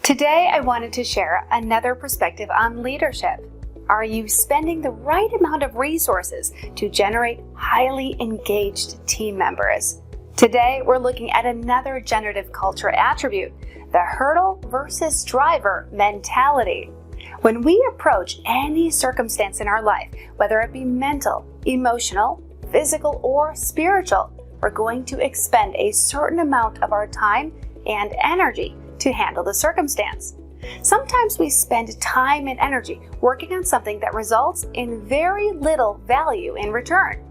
Today, I wanted to share another perspective on leadership. Are you spending the right amount of resources to generate highly engaged team members? Today, we're looking at another generative culture attribute, the hurdle versus driver mentality. When we approach any circumstance in our life, whether it be mental, emotional, physical, or spiritual, we're going to expend a certain amount of our time and energy to handle the circumstance. Sometimes we spend time and energy working on something that results in very little value in return.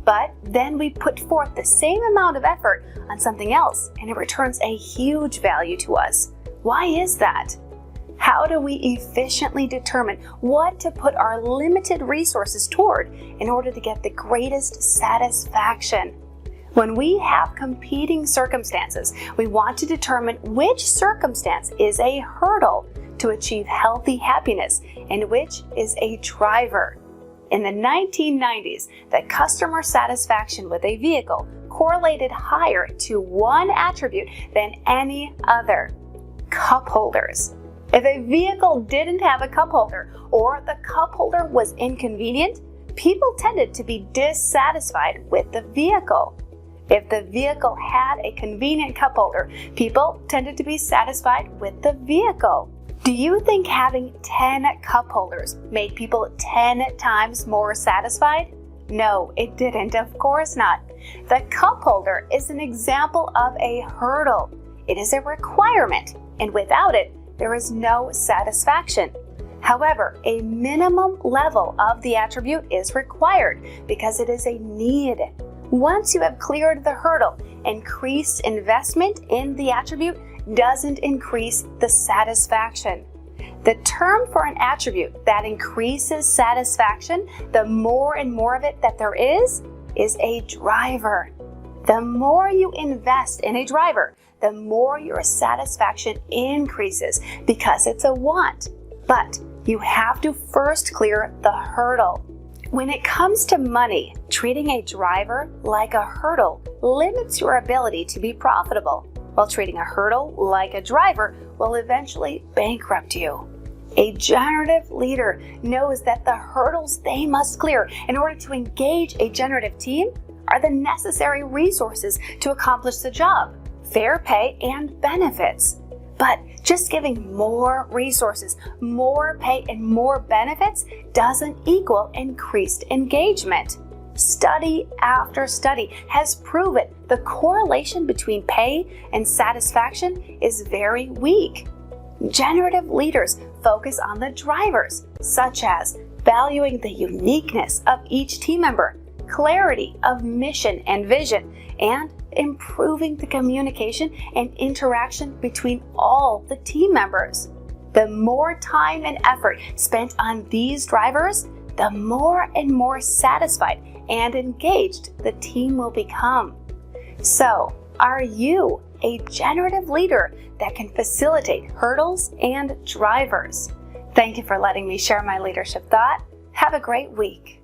But then we put forth the same amount of effort on something else and it returns a huge value to us. Why is that? How do we efficiently determine what to put our limited resources toward in order to get the greatest satisfaction? When we have competing circumstances, we want to determine which circumstance is a hurdle to achieve healthy happiness and which is a driver. In the 1990s, the customer satisfaction with a vehicle correlated higher to one attribute than any other: cup holders. If a vehicle didn't have a cup holder or the cup holder was inconvenient, people tended to be dissatisfied with the vehicle. If the vehicle had a convenient cup holder, people tended to be satisfied with the vehicle. Do you think having 10 cup holders made people 10 times more satisfied? No, it didn't, of course not. The cup holder is an example of a hurdle. It is a requirement, and without it, there is no satisfaction. However, a minimum level of the attribute is required because it is a need. Once you have cleared the hurdle, increased investment in the attribute doesn't increase the satisfaction. The term for an attribute that increases satisfaction, the more and more of it that there is a driver. The more you invest in a driver, the more your satisfaction increases because it's a want. But you have to first clear the hurdle. When it comes to money, treating a driver like a hurdle limits your ability to be profitable, while treating a hurdle like a driver will eventually bankrupt you. A generative leader knows that the hurdles they must clear in order to engage a generative team are the necessary resources to accomplish the job: fair pay and benefits. But just giving more resources, more pay, and more benefits doesn't equal increased engagement. Study after study has proven the correlation between pay and satisfaction is very weak. Generative leaders focus on the drivers, such as valuing the uniqueness of each team member, clarity of mission and vision, and improving the communication and interaction between all the team members. The more time and effort spent on these drivers, the more and more satisfied and engaged the team will become. So, are you a generative leader that can facilitate hurdles and drivers? Thank you for letting me share my leadership thought. Have a great week.